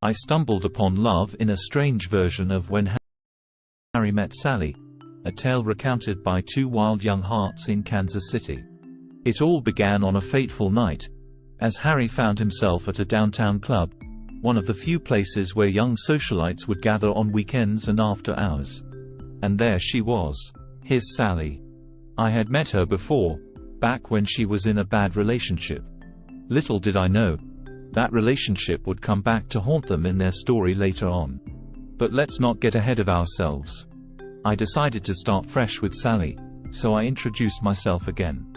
I stumbled upon love in a strange version of When Harry Met Sally, a tale recounted by two wild young hearts in Kansas City. It all began on a fateful night, as Harry found himself at a downtown club, one of the few places where young socialites would gather on weekends and after hours. And there she was, his Sally. I had met her before, back when she was in a bad relationship. Little did I know, that relationship would come back to haunt them in their story later on. But let's not get ahead of ourselves. I decided to start fresh with Sally, so I introduced myself again.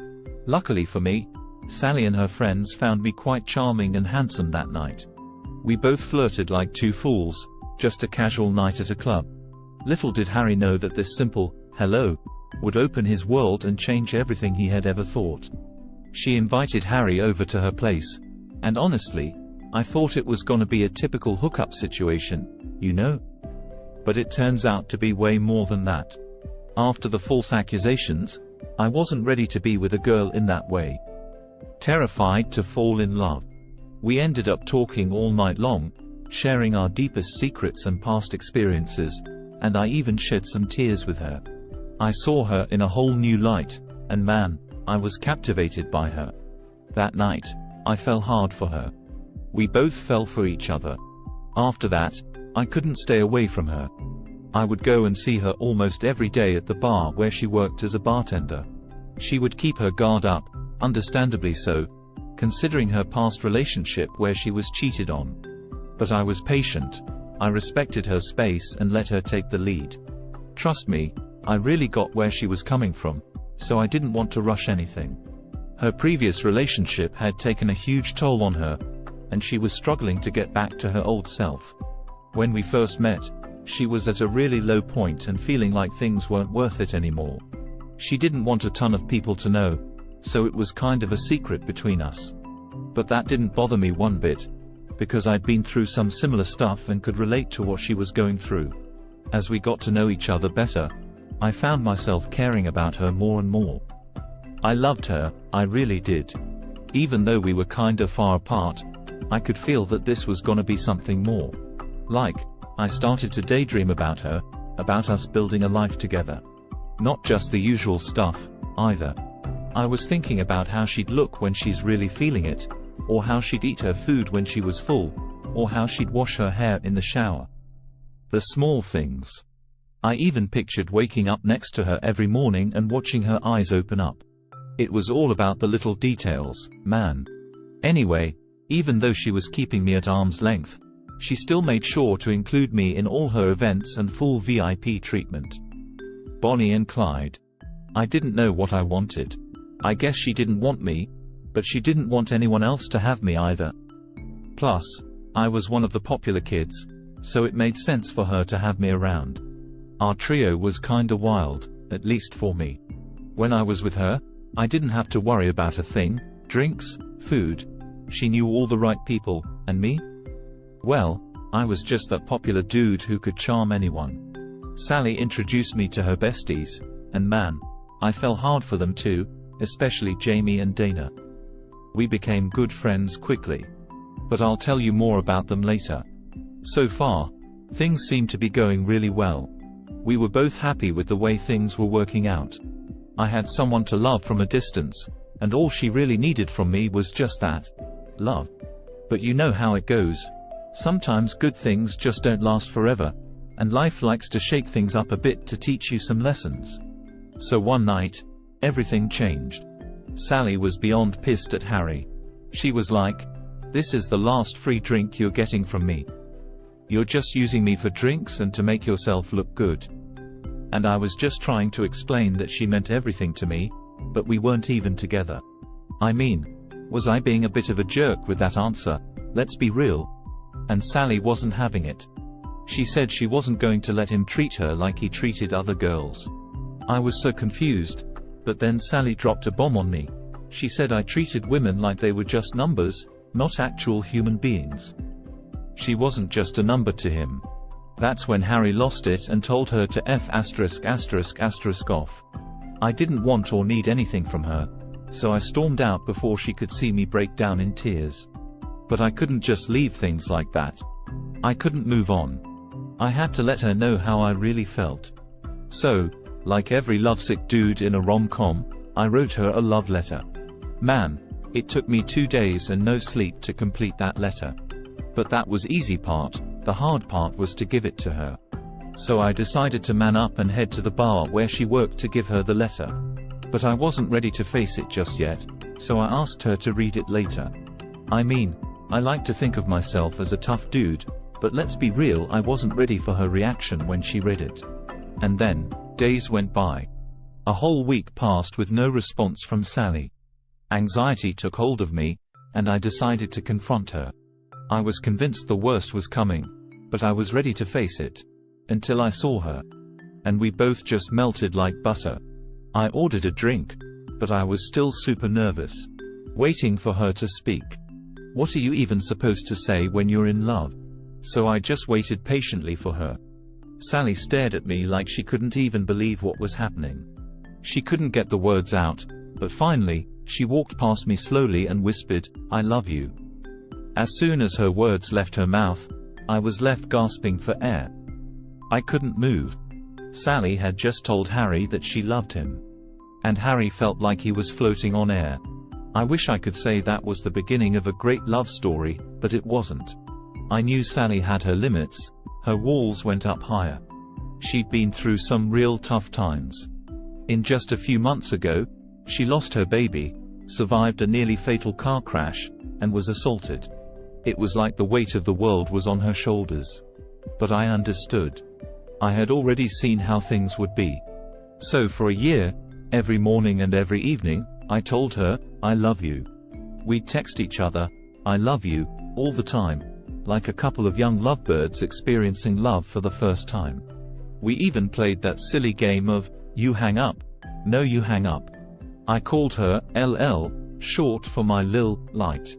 Luckily for me, Sally and her friends found me quite charming and handsome that night. We both flirted like two fools, just a casual night at a club. Little did Harry know that this simple, hello, would open his world and change everything he had ever thought. She invited Harry over to her place, and honestly, I thought it was gonna be a typical hookup situation, you know? But it turns out to be way more than that. After the false accusations, I wasn't ready to be with a girl in that way. Terrified to fall in love. We ended up talking all night long, sharing our deepest secrets and past experiences, and I even shed some tears with her. I saw her in a whole new light, and man, I was captivated by her. That night, I fell hard for her. We both fell for each other. After that, I couldn't stay away from her. I would go and see her almost every day at the bar where she worked as a bartender. She would keep her guard up, understandably so, considering her past relationship where she was cheated on. But I was patient. I respected her space and let her take the lead. Trust me, I really got where she was coming from, so I didn't want to rush anything. Her previous relationship had taken a huge toll on her, and she was struggling to get back to her old self. When we first met, she was at a really low point and feeling like things weren't worth it anymore. She didn't want a ton of people to know, so it was kind of a secret between us. But that didn't bother me one bit, because I'd been through some similar stuff and could relate to what she was going through. As we got to know each other better, I found myself caring about her more and more. I loved her, I really did. Even though we were kinda far apart, I could feel that this was gonna be something more. Like, I started to daydream about her, about us building a life together. Not just the usual stuff, either. I was thinking about how she'd look when she's really feeling it, or how she'd eat her food when she was full, or how she'd wash her hair in the shower. The small things. I even pictured waking up next to her every morning and watching her eyes open up. It was all about the little details, man. Anyway, even though she was keeping me at arm's length, she still made sure to include me in all her events and full VIP treatment. Bonnie and Clyde. I didn't know what I wanted. I guess she didn't want me, but she didn't want anyone else to have me either. Plus, I was one of the popular kids, so it made sense for her to have me around. Our trio was kinda wild, at least for me. When I was with her, I didn't have to worry about a thing, drinks, food. She knew all the right people, and me? Well, I was just that popular dude who could charm anyone. Sally introduced me to her besties, and man, I fell hard for them too, especially Jamie and Dana. We became good friends quickly. But I'll tell you more about them later. So far, things seem to be going really well. We were both happy with the way things were working out. I had someone to love from a distance, and all she really needed from me was just that. Love. But you know how it goes. Sometimes good things just don't last forever, and life likes to shake things up a bit to teach you some lessons. So one night, everything changed. Sally was beyond pissed at Harry. She was like, "This is the last free drink you're getting from me. You're just using me for drinks and to make yourself look good." And I was just trying to explain that she meant everything to me, but we weren't even together. I mean, was I being a bit of a jerk with that answer? Let's be real. And Sally wasn't having it. She said she wasn't going to let him treat her like he treated other girls. I was so confused, but then Sally dropped a bomb on me. She said I treated women like they were just numbers, not actual human beings. She wasn't just a number to him. That's when Harry lost it and told her to F*** off. I didn't want or need anything from her, so I stormed out before she could see me break down in tears. But I couldn't just leave things like that. I couldn't move on. I had to let her know how I really felt. So, like every lovesick dude in a rom-com, I wrote her a love letter. Man, it took me 2 days and no sleep to complete that letter. But that was easy part, the hard part was to give it to her. So I decided to man up and head to the bar where she worked to give her the letter. But I wasn't ready to face it just yet, so I asked her to read it later. I mean, I like to think of myself as a tough dude, but let's be real, I wasn't ready for her reaction when she read it. And then, days went by. A whole week passed with no response from Sally. Anxiety took hold of me, and I decided to confront her. I was convinced the worst was coming, but I was ready to face it. Until I saw her. And we both just melted like butter. I ordered a drink, but I was still super nervous, waiting for her to speak. What are you even supposed to say when you're in love? So I just waited patiently for her. Sally stared at me like she couldn't even believe what was happening. She couldn't get the words out, but finally, she walked past me slowly and whispered, "I love you." As soon as her words left her mouth, I was left gasping for air. I couldn't move. Sally had just told Harry that she loved him. And Harry felt like he was floating on air. I wish I could say that was the beginning of a great love story, but it wasn't. I knew Sally had her limits, her walls went up higher. She'd been through some real tough times. In just a few months ago, she lost her baby, survived a nearly fatal car crash, and was assaulted. It was like the weight of the world was on her shoulders. But I understood. I had already seen how things would be. So for a year, every morning and every evening, I told her, "I love you." We'd text each other, "I love you," all the time, like a couple of young lovebirds experiencing love for the first time. We even played that silly game of, "You hang up. No, you hang up." I called her LL, short for my Lil Light.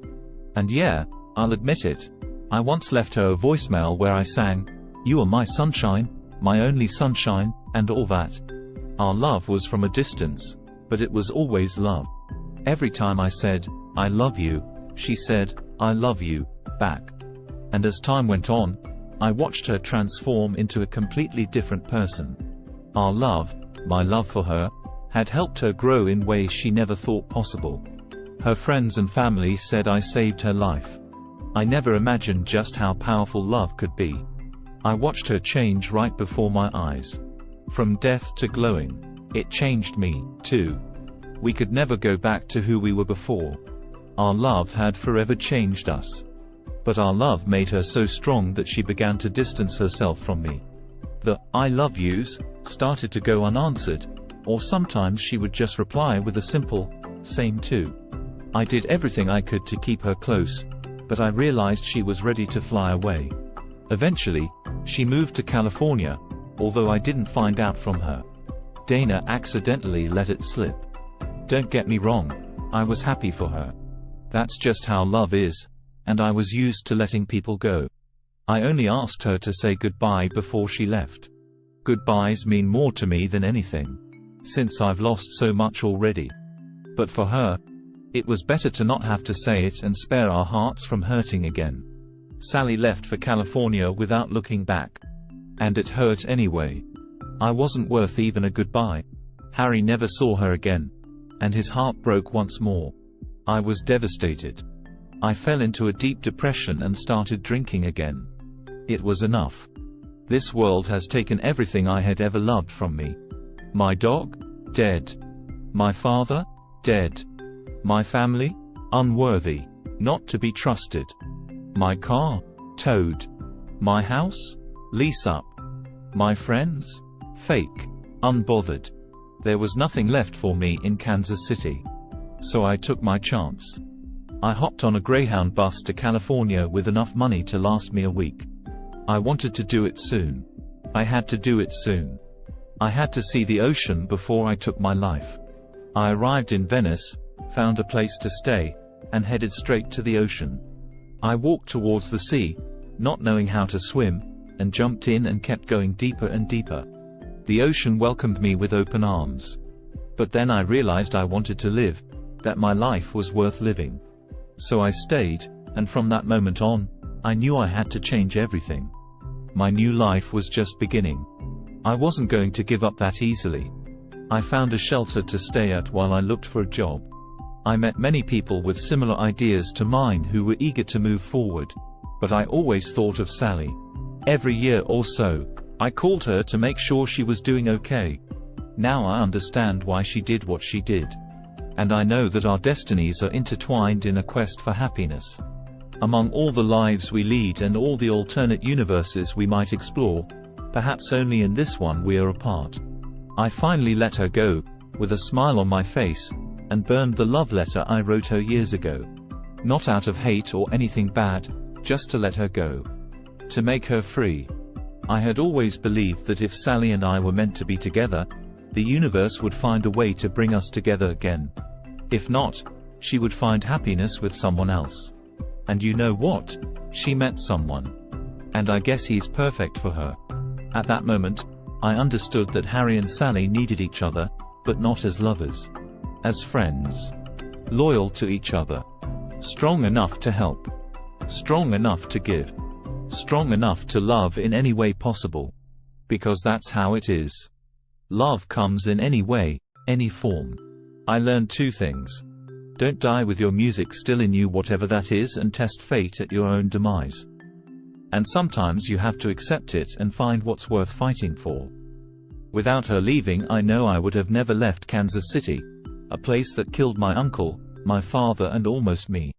And yeah, I'll admit it, I once left her a voicemail where I sang, "You are my sunshine, my only sunshine," and all that. Our love was from a distance, but it was always love. Every time I said, "I love you," she said, "I love you," back. And as time went on, I watched her transform into a completely different person. Our love, my love for her, had helped her grow in ways she never thought possible. Her friends and family said I saved her life. I never imagined just how powerful love could be. I watched her change right before my eyes. From death to glowing. It changed me, too. We could never go back to who we were before. Our love had forever changed us. But our love made her so strong that she began to distance herself from me. The "I love yous" started to go unanswered, or sometimes she would just reply with a simple, "Same too." I did everything I could to keep her close, but I realized she was ready to fly away. Eventually, she moved to California, although I didn't find out from her. Dana accidentally let it slip. Don't get me wrong, I was happy for her. That's just how love is, and I was used to letting people go. I only asked her to say goodbye before she left. Goodbyes mean more to me than anything, since I've lost so much already. But for her, it was better to not have to say it and spare our hearts from hurting again. Sally left for California without looking back. And it hurt anyway. I wasn't worth even a goodbye. Harry never saw her again. And his heart broke once more. I was devastated. I fell into a deep depression and started drinking again. It was enough. This world has taken everything I had ever loved from me. My dog? Dead. My father? Dead. My family? Unworthy. Not to be trusted. My car? Towed. My house? Lease up. My friends? Fake. Unbothered. There was nothing left for me in Kansas City. So I took my chance. I hopped on a Greyhound bus to California with enough money to last me a week. I wanted to do it soon. I had to do it soon. I had to see the ocean before I took my life. I arrived in Venice, found a place to stay, and headed straight to the ocean. I walked towards the sea, not knowing how to swim, and jumped in and kept going deeper and deeper. The ocean welcomed me with open arms. But then I realized I wanted to live, that my life was worth living. So I stayed, and from that moment on, I knew I had to change everything. My new life was just beginning. I wasn't going to give up that easily. I found a shelter to stay at while I looked for a job. I met many people with similar ideas to mine who were eager to move forward. But I always thought of Sally. Every year or so, I called her to make sure she was doing okay. Now I understand why she did what she did. And I know that our destinies are intertwined in a quest for happiness. Among all the lives we lead and all the alternate universes we might explore, perhaps only in this one we are apart. I finally let her go, with a smile on my face, and burned the love letter I wrote her years ago. Not out of hate or anything bad, just to let her go. To make her free. I had always believed that if Sally and I were meant to be together, the universe would find a way to bring us together again. If not, she would find happiness with someone else. And you know what? She met someone. And I guess he's perfect for her. At that moment, I understood that Harry and Sally needed each other, but not as lovers. As friends. Loyal to each other. Strong enough to help. Strong enough to give. Strong enough to love in any way possible. Because that's how it is. Love comes in any way, any form. I learned two things. Don't die with your music still in you, whatever that is, and test fate at your own demise. And sometimes you have to accept it and find what's worth fighting for. Without her leaving, I know I would have never left Kansas City, a place that killed my uncle, my father, and almost me.